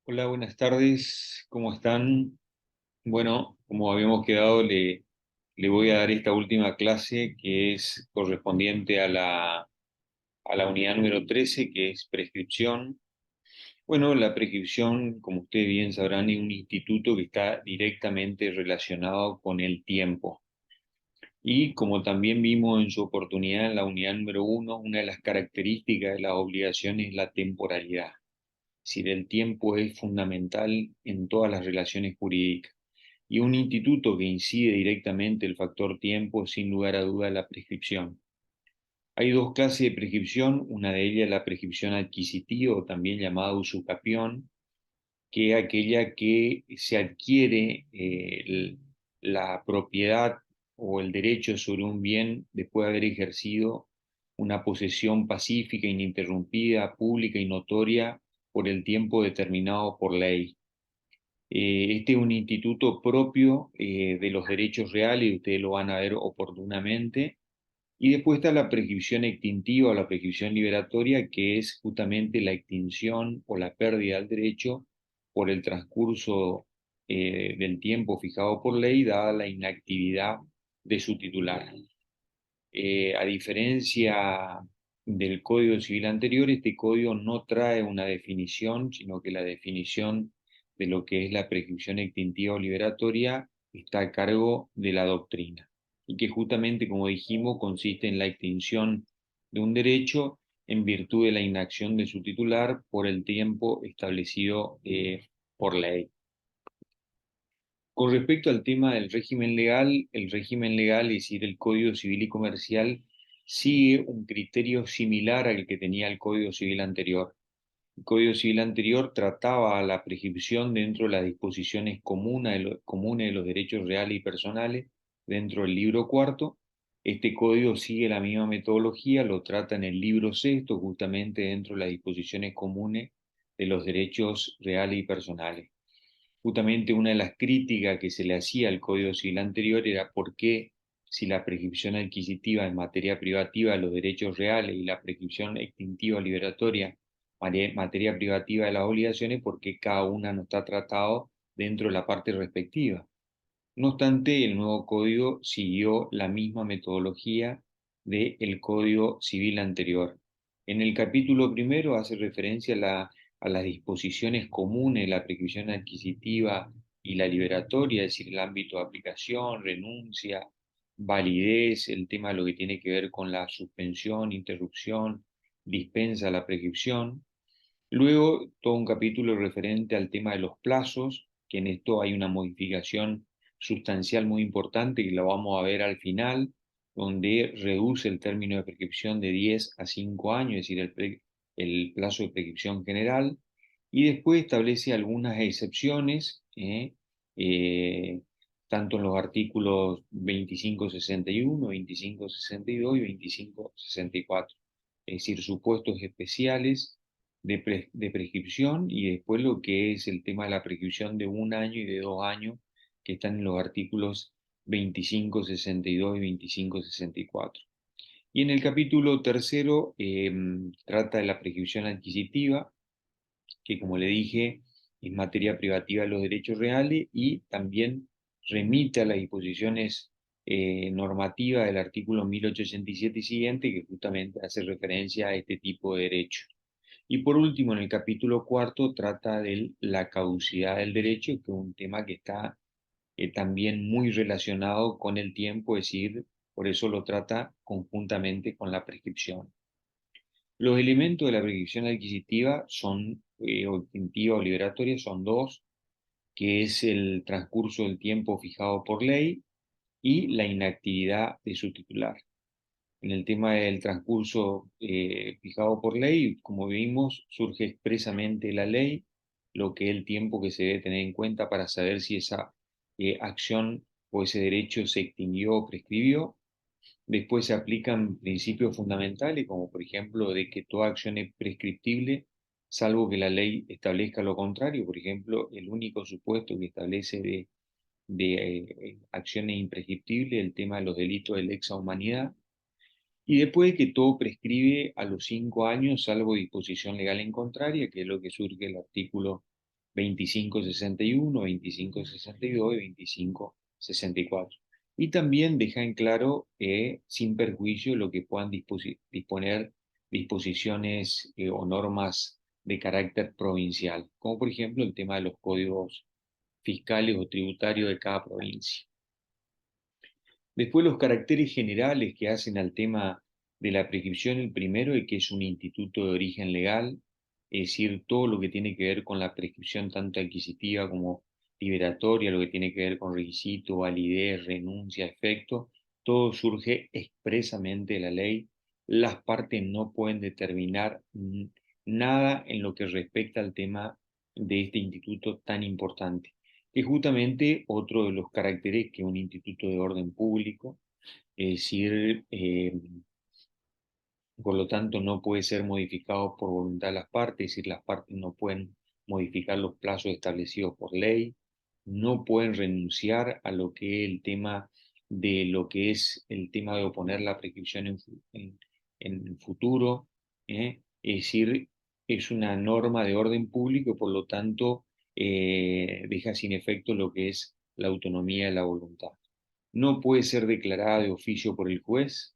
Hola, buenas tardes, ¿cómo están? Bueno, como habíamos quedado, le voy a dar esta última clase que es correspondiente a la unidad número 13, que es prescripción. Bueno, la prescripción, como ustedes bien sabrán, es un instituto que está directamente relacionado con el tiempo. Y como también vimos en su oportunidad en la unidad número 1, una de las características de la obligación es la temporalidad. Es decir, el tiempo es fundamental en todas las relaciones jurídicas. Y un instituto que incide directamente el factor tiempo, sin lugar a duda, es la prescripción. Hay dos clases de prescripción, una de ellas es la prescripción adquisitiva, o también llamada usucapión, que es aquella que se adquiere la propiedad o el derecho sobre un bien después de haber ejercido una posesión pacífica, ininterrumpida, pública y notoria por el tiempo determinado por ley. Este es un instituto propio de los derechos reales, y ustedes lo van a ver oportunamente. Y después está la prescripción extintiva o la prescripción liberatoria, que es justamente la extinción o la pérdida del derecho por el transcurso del tiempo fijado por ley, dada la inactividad de su titular. A diferencia del Código Civil anterior, este código no trae una definición, sino que la definición de lo que es la prescripción extintiva o liberatoria está a cargo de la doctrina, y que justamente, como dijimos, consiste en la extinción de un derecho en virtud de la inacción de su titular por el tiempo establecido por ley. Con respecto al tema del régimen legal, el régimen legal, es decir, el Código Civil y Comercial, sigue un criterio similar al que tenía el Código Civil anterior. El Código Civil anterior trataba la prescripción dentro de las disposiciones comunes de los derechos reales y personales dentro del libro cuarto. Este código sigue la misma metodología, lo trata en el libro sexto, justamente dentro de las disposiciones comunes de los derechos reales y personales. Justamente una de las críticas que se le hacía al Código Civil anterior era por qué, si la prescripción adquisitiva en materia privativa de los derechos reales y la prescripción extintiva o liberatoria en materia privativa de las obligaciones, por qué cada una no está tratado dentro de la parte respectiva. No obstante, el nuevo código siguió la misma metodología del Código Civil anterior. En el capítulo primero hace referencia a las disposiciones comunes de la prescripción adquisitiva y la liberatoria, es decir, el ámbito de aplicación, renuncia, validez, el tema de lo que tiene que ver con la suspensión, interrupción, dispensa de la prescripción. Luego, todo un capítulo referente al tema de los plazos, que en esto hay una modificación sustancial muy importante y la vamos a ver al final, donde reduce el término de prescripción de 10 a 5 años, es decir, el plazo de prescripción general, y después establece algunas excepciones, tanto en los artículos 2561, 2562 y 2564, es decir, supuestos especiales de prescripción, y después lo que es el tema de la prescripción de 1 año y de 2 años, que están en los artículos 2562 y 2564. Y en el capítulo tercero trata de la prescripción adquisitiva, que, como le dije, es materia privativa de los derechos reales, y también remite a las disposiciones normativas del artículo 1887 y siguiente, que justamente hace referencia a este tipo de derechos. Y por último, en el capítulo cuarto trata de la caducidad del derecho, que es un tema que está también muy relacionado con el tiempo, es decir, por eso lo trata conjuntamente con la prescripción. Los elementos de la prescripción adquisitiva son, o extintiva o liberatoria, son dos, que es el transcurso del tiempo fijado por ley y la inactividad de su titular. En el tema del transcurso fijado por ley, como vimos, surge expresamente la ley, lo que es el tiempo que se debe tener en cuenta para saber si esa acción o ese derecho se extinguió o prescribió. Después se aplican principios fundamentales, como por ejemplo de que toda acción es prescriptible, salvo que la ley establezca lo contrario. Por ejemplo, el único supuesto que establece de acciones imprescriptibles, el tema de los delitos de lesa humanidad. Y después de que todo prescribe a los 5 años, salvo disposición legal en contraria, que es lo que surge el artículo 2561, 2562 y 2564. Y también deja en claro, sin perjuicio, lo que puedan disponer disposiciones o normas de carácter provincial, como por ejemplo el tema de los códigos fiscales o tributarios de cada provincia. Después los caracteres generales que hacen al tema de la prescripción, el primero es que es un instituto de origen legal, es decir, todo lo que tiene que ver con la prescripción tanto adquisitiva como liberatoria, lo que tiene que ver con requisito, validez, renuncia, efecto, todo surge expresamente de la ley. Las partes no pueden determinar nada en lo que respecta al tema de este instituto tan importante, que es justamente otro de los caracteres que un instituto de orden público, es decir, por lo tanto no puede ser modificado por voluntad de las partes, es decir, las partes no pueden modificar los plazos establecidos por ley, no pueden renunciar a lo que es el tema de lo que es el tema de oponer la prescripción en el futuro, es decir, es una norma de orden público y por lo tanto deja sin efecto lo que es la autonomía de la voluntad. No puede ser declarada de oficio por el juez,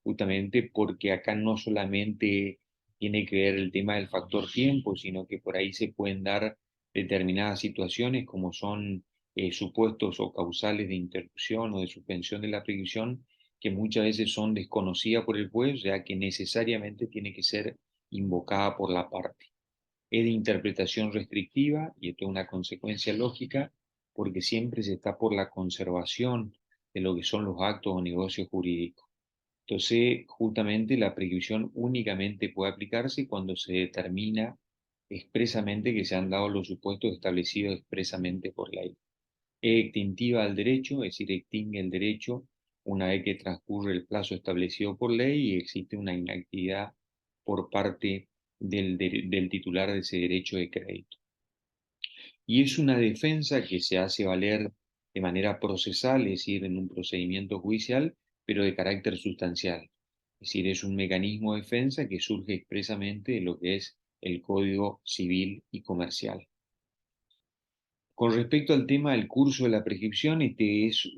justamente porque acá no solamente tiene que ver el tema del factor tiempo, sino que por ahí se pueden dar determinadas situaciones como son supuestos o causales de interrupción o de suspensión de la prescripción que muchas veces son desconocidas por el juez, ya que necesariamente tiene que ser invocada por la parte. Es de interpretación restrictiva y esto es una consecuencia lógica porque siempre se está por la conservación de lo que son los actos o negocios jurídicos. Entonces, justamente la prescripción únicamente puede aplicarse cuando se determina expresamente que se han dado los supuestos establecidos expresamente por ley. Es extintiva del derecho, es decir, extingue el derecho una vez que transcurre el plazo establecido por ley y existe una inactividad por parte del titular de ese derecho de crédito. Y es una defensa que se hace valer de manera procesal, es decir, en un procedimiento judicial, pero de carácter sustancial. Es decir, es un mecanismo de defensa que surge expresamente de lo que es el Código Civil y Comercial. Con respecto al tema del curso de la prescripción, este es,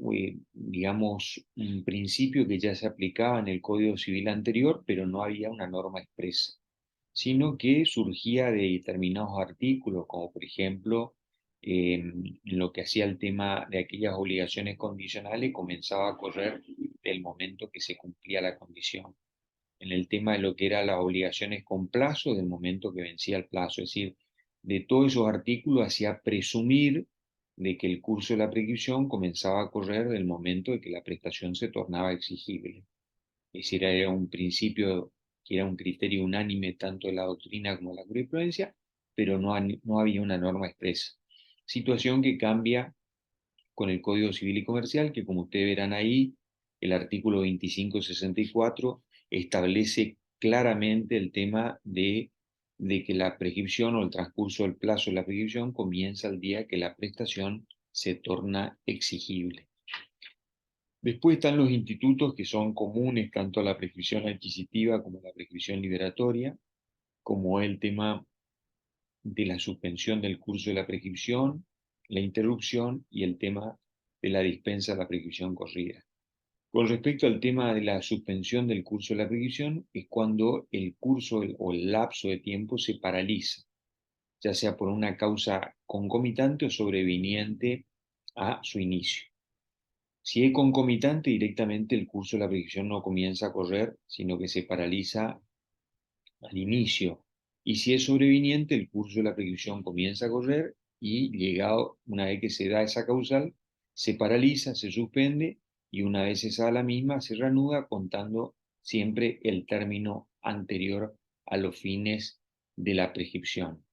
digamos, un principio que ya se aplicaba en el Código Civil anterior, pero no había una norma expresa, sino que surgía de determinados artículos, como por ejemplo, en lo que hacía el tema de aquellas obligaciones condicionales, comenzaba a correr del momento que se cumplía la condición. En el tema de lo que eran las obligaciones con plazo, del momento que vencía el plazo, es decir, de todos esos artículos hacía presumir de que el curso de la prescripción comenzaba a correr del momento de que la prestación se tornaba exigible. Es decir, era un principio que era un criterio unánime tanto de la doctrina como de la jurisprudencia, pero no había una norma expresa. Situación que cambia con el Código Civil y Comercial, que como ustedes verán ahí, el artículo 2564 establece claramente el tema de que la prescripción o el transcurso del plazo de la prescripción comienza el día que la prestación se torna exigible. Después están los institutos que son comunes tanto a la prescripción adquisitiva como a la prescripción liberatoria, como el tema de la suspensión del curso de la prescripción, la interrupción y el tema de la dispensa de la prescripción corrida. Con respecto al tema de la suspensión del curso de la prescripción, es cuando el curso o el lapso de tiempo se paraliza, ya sea por una causa concomitante o sobreviniente a su inicio. Si es concomitante, directamente el curso de la prescripción no comienza a correr, sino que se paraliza al inicio. Y si es sobreviniente, el curso de la prescripción comienza a correr y llegado, una vez que se da esa causal, se paraliza, se suspende y una vez cesada la misma, se reanuda contando siempre el término anterior a los fines de la prescripción.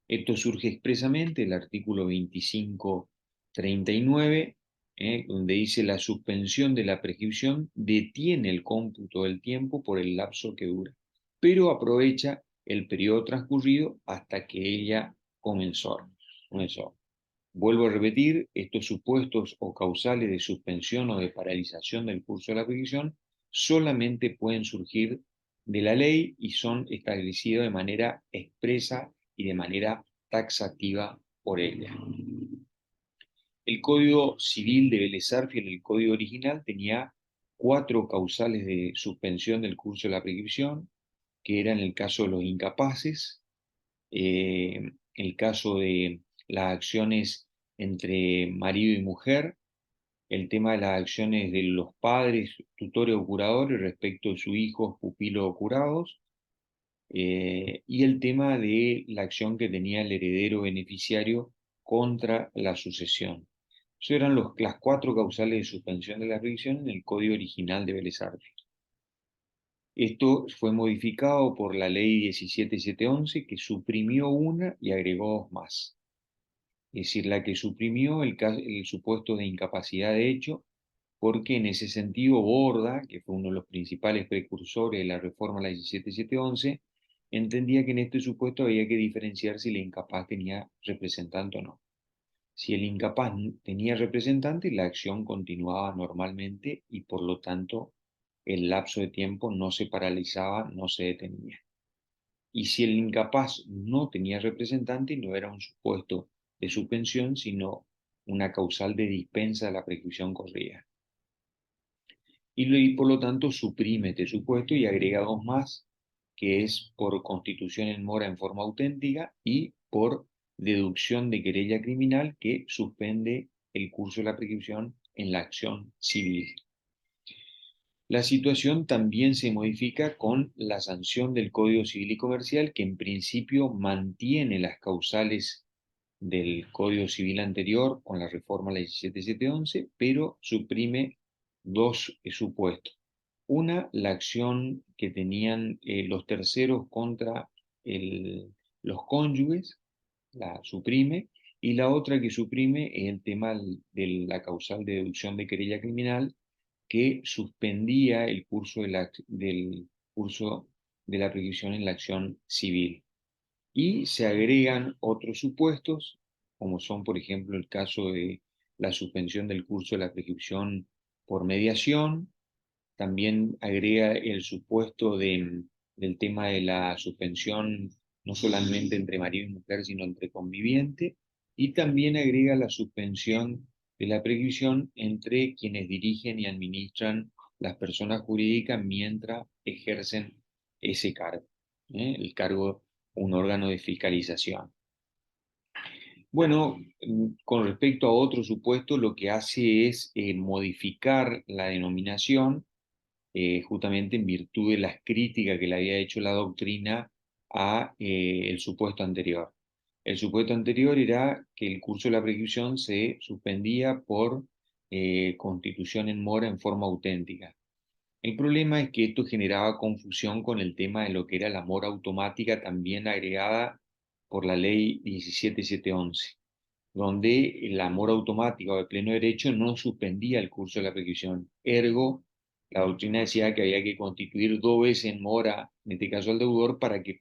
Esto surge expresamente del artículo 2539, donde dice la suspensión de la prescripción detiene el cómputo del tiempo por el lapso que dura, pero aprovecha el periodo transcurrido hasta que ella comenzó. Vuelvo a repetir, estos supuestos o causales de suspensión o de paralización del curso de la prescripción solamente pueden surgir de la ley y son establecidos de manera expresa y de manera taxativa por ella. El Código Civil de Vélez Sarsfield, el código original, tenía 4 causales de suspensión del curso de la prescripción, que eran el caso de los incapaces, el caso de las acciones entre marido y mujer, el tema de las acciones de los padres, tutores o curadores respecto de sus hijos, pupilos o curados, y el tema de la acción que tenía el heredero beneficiario contra la sucesión. Esas eran las 4 causales de suspensión de la prescripción en el código original de Vélez Sarsfield. Esto fue modificado por la ley 17711, que suprimió una y agregó 2 más. Es decir, la que suprimió el supuesto de incapacidad de hecho, porque en ese sentido Borda, que fue uno de los principales precursores de la reforma a la 17711, entendía que en este supuesto había que diferenciar si el incapaz tenía representante o no. Si el incapaz tenía representante, la acción continuaba normalmente y por lo tanto el lapso de tiempo no se paralizaba, no se detenía. Y si el incapaz no tenía representante, no era un supuesto de suspensión, sino una causal de dispensa de la prescripción corrida. Y por lo tanto suprime este supuesto y agrega 2 más, que es por constitución en mora en forma auténtica y por deducción de querella criminal, que suspende el curso de la prescripción en la acción civil. La situación también se modifica con la sanción del Código Civil y Comercial, que en principio mantiene las causales del Código Civil anterior con la reforma a la 17711, pero suprime 2 supuestos. Una, la acción que tenían los terceros contra los cónyuges, la suprime, y la otra que suprime es el tema de la causal de deducción de querella criminal, que suspendía el curso del curso de la prescripción en la acción civil. Y se agregan otros supuestos, como son, por ejemplo, el caso de la suspensión del curso de la prescripción por mediación. También agrega el supuesto del tema de la suspensión no solamente entre marido y mujer, sino entre conviviente, y también agrega la suspensión de la prescripción entre quienes dirigen y administran las personas jurídicas mientras ejercen ese cargo, el cargo, un órgano de fiscalización. Bueno, con respecto a otro supuesto, lo que hace es modificar la denominación, justamente en virtud de las críticas que le había hecho la doctrina a el supuesto anterior. El supuesto anterior era que el curso de la prescripción se suspendía por constitución en mora en forma auténtica. El problema es que esto generaba confusión con el tema de lo que era la mora automática, también agregada por la ley 17711, donde la mora automática o de pleno derecho no suspendía el curso de la prescripción. Ergo, la doctrina decía que había que constituir 2 veces en mora, en este caso al deudor, para que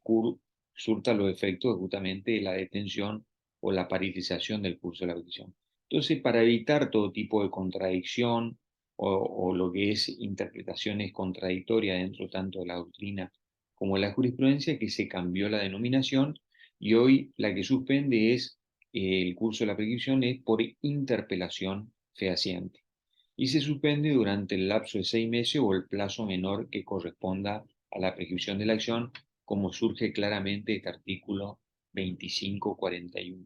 surta los efectos justamente de la detención o la paralización del curso de la prescripción. Entonces, para evitar todo tipo de contradicción o lo que es interpretaciones contradictorias dentro tanto de la doctrina como de la jurisprudencia, que se cambió la denominación y hoy la que suspende es el curso de la prescripción es por interpelación fehaciente y se suspende durante el lapso de 6 meses o el plazo menor que corresponda a la prescripción de la acción, como surge claramente este artículo 2541.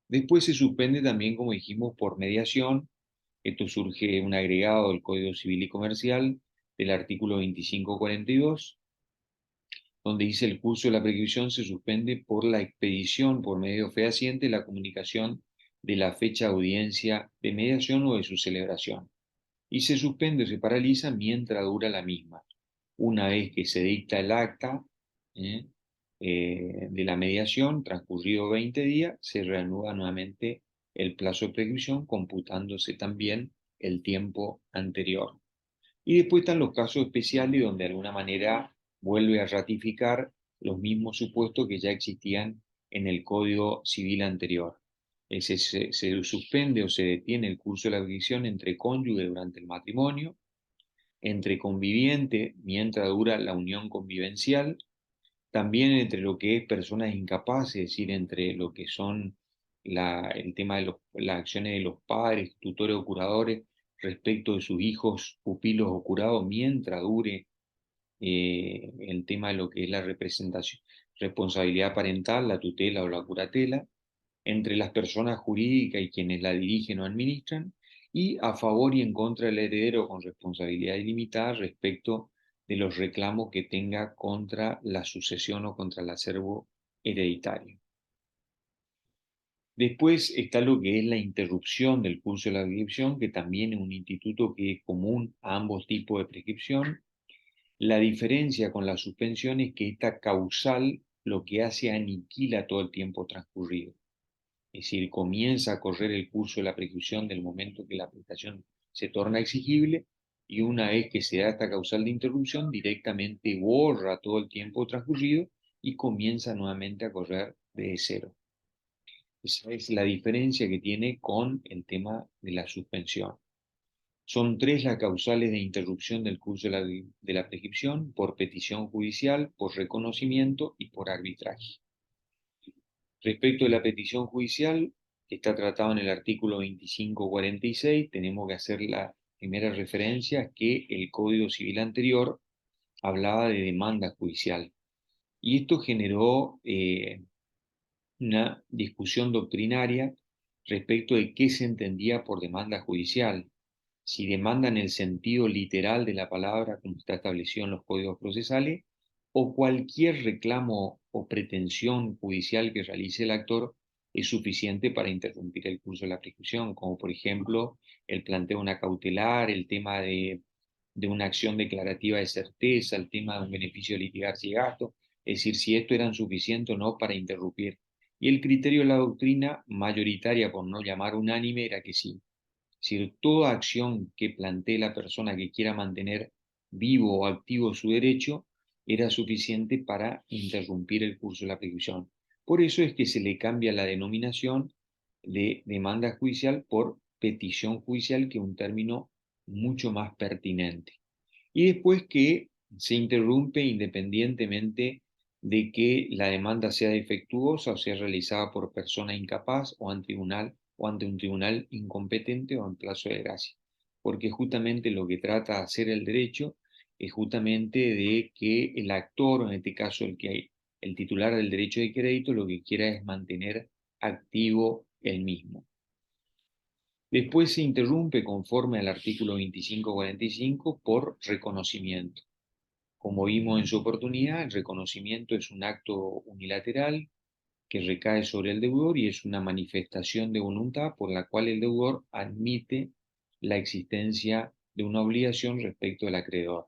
Después se suspende también, como dijimos, por mediación. Esto surge un agregado del Código Civil y Comercial del artículo 2542, donde dice el curso de la prescripción se suspende por la expedición por medio fehaciente la comunicación de la fecha de audiencia de mediación o de su celebración. Y se suspende o se paraliza mientras dura la misma. Una vez que se dicta el acta de la mediación, transcurrido 20 días, se reanuda nuevamente el plazo de prescripción, computándose también el tiempo anterior. Y después están los casos especiales donde de alguna manera vuelve a ratificar los mismos supuestos que ya existían en el Código Civil anterior. Se suspende o se detiene el curso de la prescripción entre cónyuges durante el matrimonio, entre convivientes mientras dura la unión convivencial, también entre lo que es personas incapaces, es decir, entre lo que son el tema de las acciones de los padres, tutores o curadores respecto de sus hijos, pupilos o curados, mientras dure el tema de lo que es la representación, responsabilidad parental, la tutela o la curatela, entre las personas jurídicas y quienes la dirigen o administran, y a favor y en contra del heredero con responsabilidad ilimitada respecto de los reclamos que tenga contra la sucesión o contra el acervo hereditario. Después está lo que es la interrupción del curso de la prescripción, que también es un instituto que es común a ambos tipos de prescripción. La diferencia con la suspensión es que esta causal lo que hace aniquila todo el tiempo transcurrido. Es decir, comienza a correr el curso de la prescripción del momento que la prestación se torna exigible y una vez que se da esta causal de interrupción, directamente borra todo el tiempo transcurrido y comienza nuevamente a correr desde cero. Esa es la diferencia que tiene con el tema de la suspensión. Son tres las causales de interrupción del curso de la prescripción: por petición judicial, por reconocimiento y por arbitraje. Respecto de la petición judicial, que está tratado en el artículo 2546, tenemos que hacer la primera referencia que el Código Civil anterior hablaba de demanda judicial. Y esto generó una discusión doctrinaria respecto de qué se entendía por demanda judicial. Si demanda en el sentido literal de la palabra, como está establecido en los códigos procesales, o cualquier reclamo o pretensión judicial que realice el actor es suficiente para interrumpir el curso de la prescripción, como por ejemplo el planteo de una cautelar, el tema de una acción declarativa de certeza, el tema de un beneficio de litigarse y gasto, es decir, si esto eran suficiente o no para interrumpir. Y el criterio de la doctrina mayoritaria, por no llamar unánime, era que sí. Es decir, toda acción que plantee la persona que quiera mantener vivo o activo su derecho era suficiente para interrumpir el curso de la prescripción. Por eso es que se le cambia la denominación de demanda judicial por petición judicial, que es un término mucho más pertinente. Y después que se interrumpe independientemente de que la demanda sea defectuosa o sea realizada por persona incapaz o ante un tribunal incompetente o en plazo de gracia. Porque justamente lo que trata de hacer el derecho es justamente de que el actor, o en este caso el titular del derecho de crédito, lo que quiera es mantener activo el mismo. Después se interrumpe conforme al artículo 2545 por reconocimiento. Como vimos en su oportunidad, el reconocimiento es un acto unilateral que recae sobre el deudor y es una manifestación de voluntad por la cual el deudor admite la existencia de una obligación respecto del acreedor.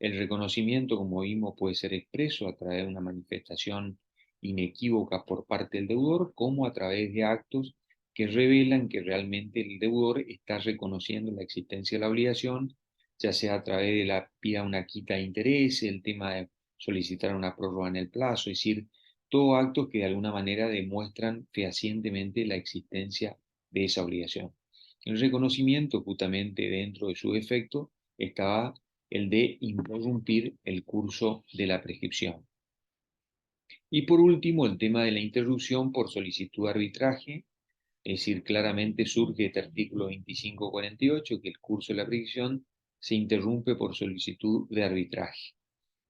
El reconocimiento, como vimos, puede ser expreso a través de una manifestación inequívoca por parte del deudor, como a través de actos que revelan que realmente el deudor está reconociendo la existencia de la obligación, ya sea a través de la pida una quita de interés, el tema de solicitar una prórroga en el plazo, es decir, todos actos que de alguna manera demuestran fehacientemente la existencia de esa obligación. El reconocimiento, justamente dentro de su efecto, estaba el de interrumpir el curso de la prescripción. Y por último, el tema de la interrupción por solicitud de arbitraje, es decir, claramente surge este artículo 2548, que el curso de la prescripción se interrumpe por solicitud de arbitraje.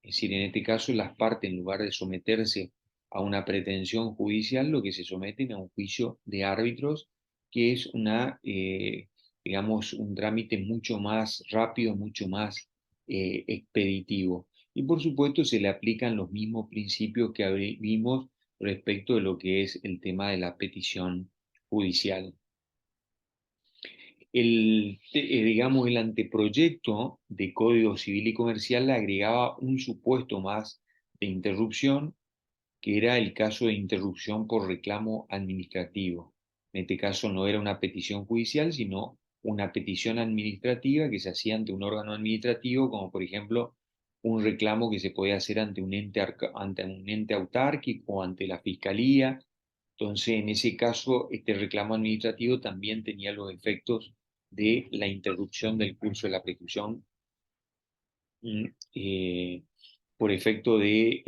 Es decir, en este caso las partes, en lugar de someterse a una pretensión judicial, lo que se someten a un juicio de árbitros, que es digamos, un trámite mucho más rápido, mucho más expeditivo. Y por supuesto se le aplican los mismos principios que vimos respecto de lo que es el tema de la petición judicial. Digamos, el anteproyecto de Código Civil y Comercial le agregaba un supuesto más de interrupción, que era el caso de interrupción por reclamo administrativo. En este caso no era una petición judicial, sino una petición administrativa que se hacía ante un órgano administrativo, como por ejemplo un reclamo que se podía hacer ante ante un ente autárquico o ante la fiscalía. Entonces, en ese caso, este reclamo administrativo también tenía los efectos de la interrupción del curso de la prescripción mm, eh, por efecto de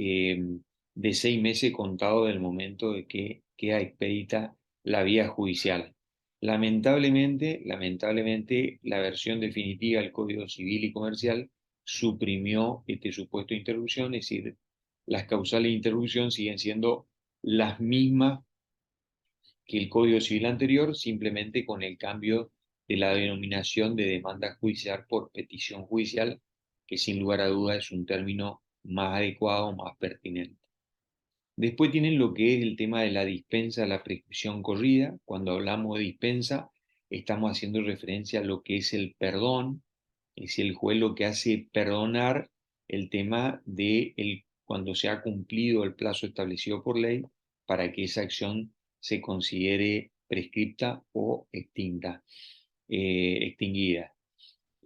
de 6 meses contado del momento de que queda expedita la vía judicial. Lamentablemente, la versión definitiva del Código Civil y Comercial suprimió este supuesto de interrupción, es decir, las causales de interrupción siguen siendo las mismas que el Código Civil anterior, simplemente con el cambio de la denominación de demanda judicial por petición judicial, que sin lugar a duda es un término más adecuado, más pertinente. Después tienen lo que es el tema de la dispensa de la prescripción corrida. Cuando hablamos de dispensa, estamos haciendo referencia a lo que es el perdón, es decir, el juez lo que hace es perdonar el tema de cuando se ha cumplido el plazo establecido por ley para que esa acción se considere prescripta o extinguida.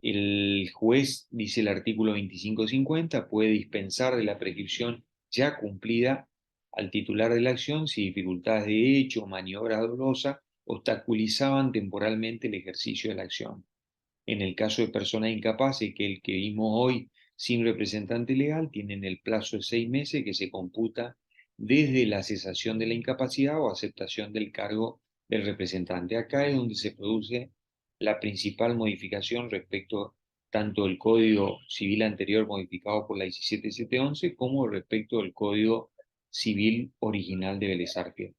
El juez, dice el artículo 2550, puede dispensar de la prescripción ya cumplida al titular de la acción si dificultades de hecho o maniobras dolosas obstaculizaban temporalmente el ejercicio de la acción. En el caso de personas incapaces, que el que vimos hoy sin representante legal, tienen el plazo de 6 meses que se computa desde la cesación de la incapacidad o aceptación del cargo del representante. Acá es donde se produce la principal modificación respecto tanto del Código Civil anterior modificado por la 17711 como respecto del Código Civil original de Vélez Sarsfield.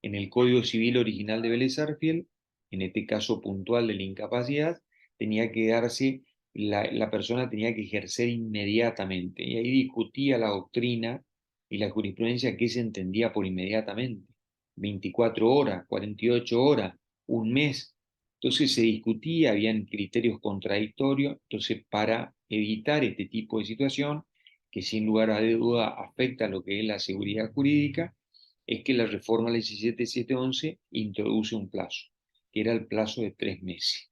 En el Código Civil original de Vélez Sarsfield, en este caso puntual de la incapacidad, tenía que darse, la persona tenía que ejercer inmediatamente. Y ahí discutía la doctrina y la jurisprudencia qué se entendía por inmediatamente. 24 horas, 48 horas, un mes. Entonces se discutía, habían criterios contradictorios. Entonces, para evitar este tipo de situación, que sin lugar a duda afecta a lo que es la seguridad jurídica, es que la reforma ley 17711 introduce un plazo, que era el plazo de 3 meses.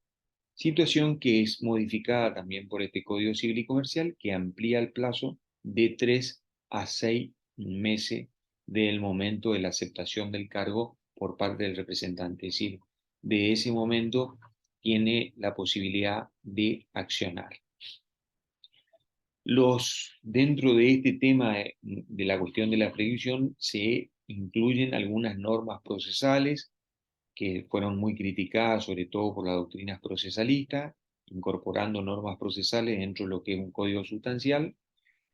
Situación que es modificada también por este Código Civil y Comercial, que amplía el plazo de 3 a 6 meses del momento de la aceptación del cargo por parte del representante. Es decir, de ese momento tiene la posibilidad de accionar. Dentro de este tema de la cuestión de la prescripción se incluyen algunas normas procesales que fueron muy criticadas, sobre todo por las doctrinas procesalistas, incorporando normas procesales dentro de lo que es un código sustancial.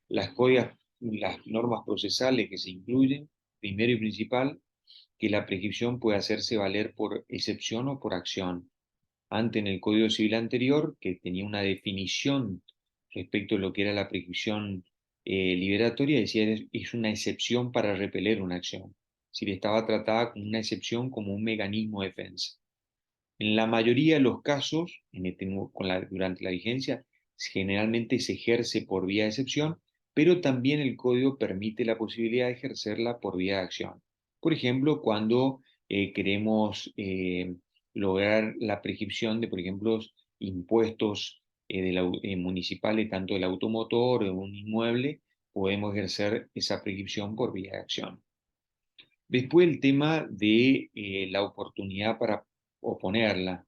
Las normas procesales que se incluyen, primero y principal, que la prescripción puede hacerse valer por excepción o por acción. Antes, en el Código Civil anterior, que tenía una definición respecto a lo que era la prescripción liberatoria, decía es una excepción para repeler una acción. Es decir, estaba tratada como una excepción, como un mecanismo de defensa. En la mayoría de los casos, durante la vigencia, generalmente se ejerce por vía de excepción, pero también el código permite la posibilidad de ejercerla por vía de acción. Por ejemplo, cuando queremos lograr la prescripción de, por ejemplo, impuestos municipales, tanto del automotor o de un inmueble, podemos ejercer esa prescripción por vía de acción. Después el tema de la oportunidad para oponerla.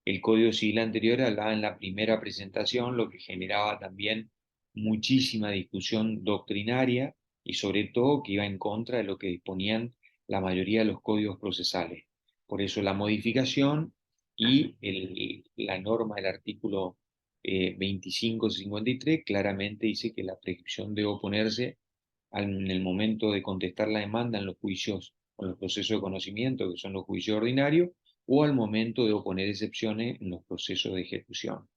El Código Civil anterior hablaba en la primera presentación, lo que generaba también muchísima discusión doctrinaria y sobre todo que iba en contra de lo que disponían la mayoría de los códigos procesales. Por eso la modificación y la norma del artículo 2553 claramente dice que la prescripción debe oponerse en el momento de contestar la demanda en los juicios o en los procesos de conocimiento, que son los juicios ordinarios, o al momento de oponer excepciones en los procesos de ejecución.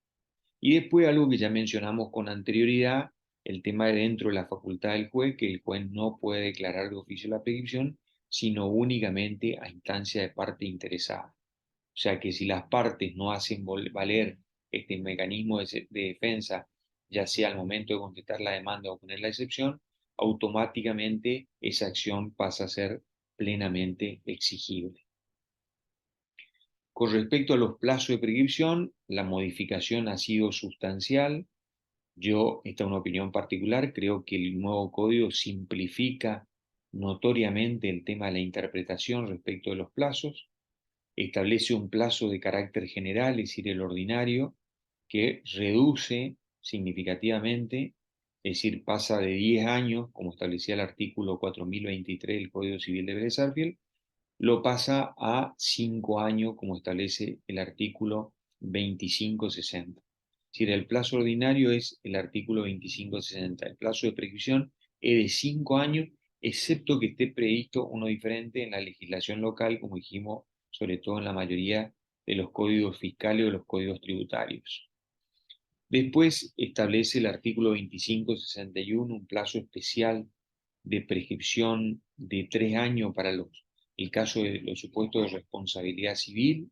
Y después algo que ya mencionamos con anterioridad, el tema de dentro de la facultad del juez, que el juez no puede declarar de oficio la prescripción, sino únicamente a instancia de parte interesada. O sea que si las partes no hacen valer este mecanismo de defensa, ya sea al momento de contestar la demanda o poner la excepción, automáticamente esa acción pasa a ser plenamente exigible. Con respecto a los plazos de prescripción, la modificación ha sido sustancial. Esta es una opinión particular, creo que el nuevo código simplifica notoriamente el tema de la interpretación respecto de los plazos, establece un plazo de carácter general, es decir, el ordinario, que reduce significativamente es decir, pasa de 10 años, como establecía el artículo 4023 del Código Civil de Vélez Sarsfield, lo pasa a 5 años, como establece el artículo 2560. Es decir, el plazo ordinario es el artículo 2560. El plazo de prescripción es de 5 años, excepto que esté previsto uno diferente en la legislación local, como dijimos, sobre todo en la mayoría de los códigos fiscales o los códigos tributarios. Después establece el artículo 2561 un plazo especial de prescripción de 3 años para el caso de los supuestos de responsabilidad civil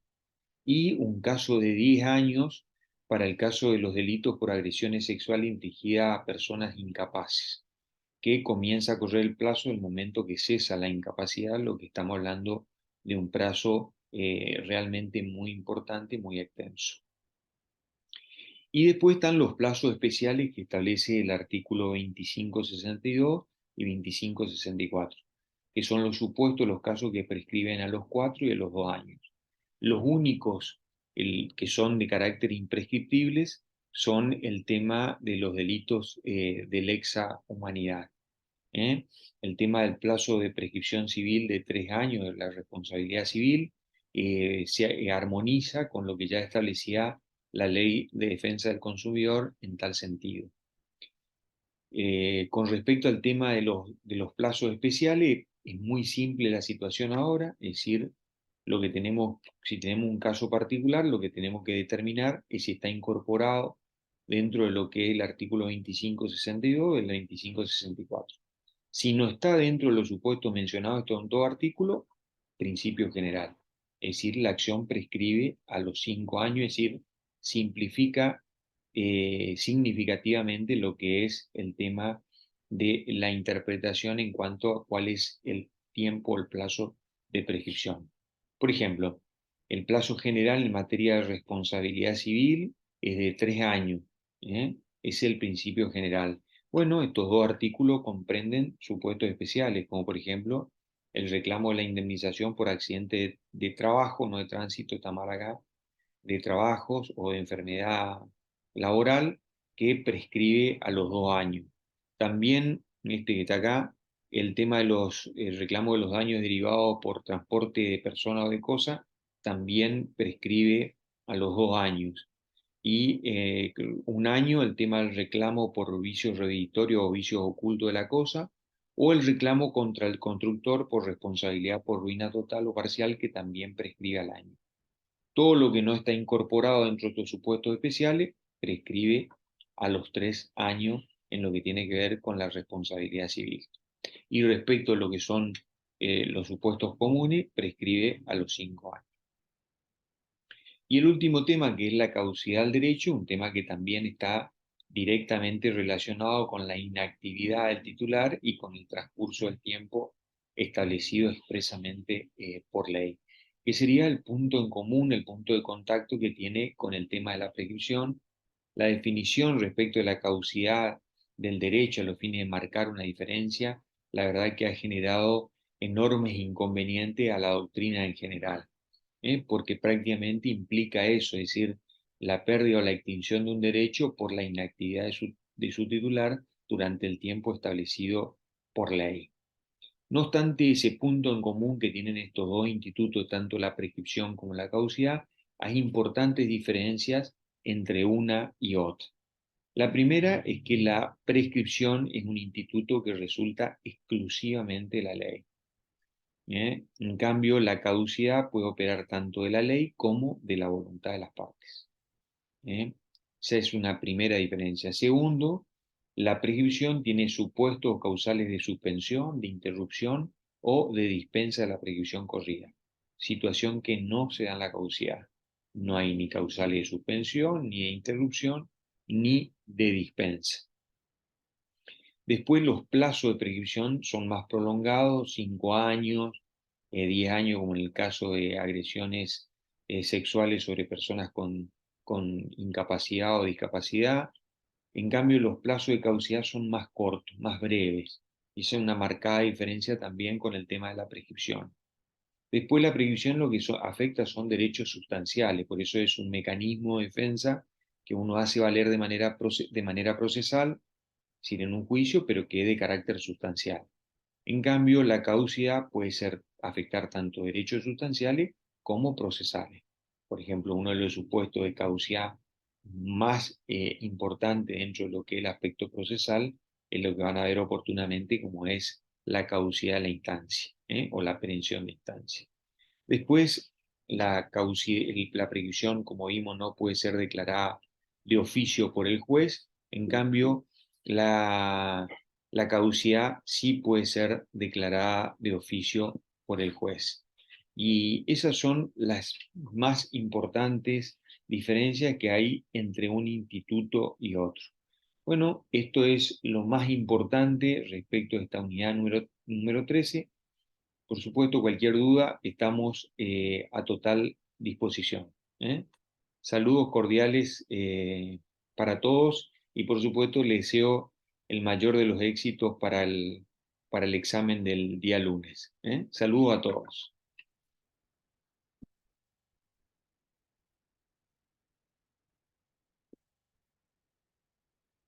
y un caso de 10 años para el caso de los delitos por agresiones sexuales infligidas a personas incapaces, que comienza a correr el plazo del momento que cesa la incapacidad, lo que estamos hablando de un plazo realmente muy importante, muy extenso. Y después están los plazos especiales que establece el artículo 2562 y 2564, que son los supuestos, los casos que prescriben a los 4 y a los 2 años. Los únicos que son de carácter imprescriptibles son el tema de los delitos de lesa humanidad. ¿eh? El tema del plazo de prescripción civil de 3 años de la responsabilidad civil se armoniza con lo que ya establecía la Ley de Defensa del Consumidor en tal sentido. Con respecto al tema de los plazos especiales, es muy simple la situación ahora, es decir, lo que tenemos, si tenemos un caso particular, lo que tenemos que determinar es si está incorporado dentro de lo que es el artículo 2562 y el 2564. Si no está dentro de los supuestos mencionados en todo artículo, principio general. Es decir, la acción prescribe a los 5 años, es decir, simplifica significativamente lo que es el tema de la interpretación en cuanto a cuál es el tiempo, el plazo de prescripción. Por ejemplo, el plazo general en materia de responsabilidad civil es de 3 años. Es el principio general. Bueno, estos dos artículos comprenden supuestos especiales, como por ejemplo el reclamo de la indemnización por accidente de trabajo, no de tránsito, está mal acá, de trabajos o de enfermedad laboral, que prescribe a los 2 años. También, este que está acá, el tema de el reclamo de los daños derivados por transporte de personas o de cosas, también prescribe a los 2 años. Y 1 año el tema del reclamo por vicios redditorios o vicios ocultos de la cosa, o el reclamo contra el constructor por responsabilidad por ruina total o parcial, que también prescribe al año. Todo lo que no está incorporado dentro de estos supuestos especiales prescribe a los 3 años en lo que tiene que ver con la responsabilidad civil. Y respecto a lo que son los supuestos comunes, prescribe a los 5 años. Y el último tema, que es la caducidad del derecho, un tema que también está directamente relacionado con la inactividad del titular y con el transcurso del tiempo establecido expresamente por ley, que sería el punto en común, el punto de contacto que tiene con el tema de la prescripción, la definición respecto de la caducidad del derecho a los fines de marcar una diferencia, la verdad que ha generado enormes inconvenientes a la doctrina en general, porque prácticamente implica eso, es decir, la pérdida o la extinción de un derecho por la inactividad de su titular durante el tiempo establecido por ley. No obstante ese punto en común que tienen estos dos institutos, tanto la prescripción como la caducidad, hay importantes diferencias entre una y otra. La primera es que la prescripción es un instituto que resulta exclusivamente de la ley. En cambio, la caducidad puede operar tanto de la ley como de la voluntad de las partes. Esa es una primera diferencia. Segundo, la prescripción tiene supuestos causales de suspensión, de interrupción o de dispensa de la prescripción corrida, situación que no se da en la caducidad. No hay ni causales de suspensión, ni de interrupción, ni de dispensa. Después los plazos de prescripción son más prolongados, 5 años, 10 años, como en el caso de agresiones sexuales sobre personas con incapacidad o discapacidad. En cambio, los plazos de caducidad son más cortos, más breves. Y esa es una marcada diferencia también con el tema de la prescripción. Después la prescripción lo que afecta son derechos sustanciales, por eso es un mecanismo de defensa que uno hace valer de manera procesal decir, en un juicio, pero que es de carácter sustancial. En cambio, la caducidad puede afectar tanto derechos sustanciales como procesales. Por ejemplo, uno de los supuestos de caducidad más importante dentro de lo que es el aspecto procesal es lo que van a ver oportunamente como es la caducidad de la instancia, o la aprehensión de instancia. Después, la prescripción, como vimos, no puede ser declarada de oficio por el juez. En cambio, la, la caducidad sí puede ser declarada de oficio por el juez. Y esas son las más importantes diferencias que hay entre un instituto y otro. Bueno, esto es lo más importante respecto a esta unidad número 13. Por supuesto, cualquier duda, estamos a total disposición. ¿Eh? Saludos cordiales para todos y por supuesto les deseo el mayor de los éxitos para el examen del día lunes. ¿Eh? Saludos a todos.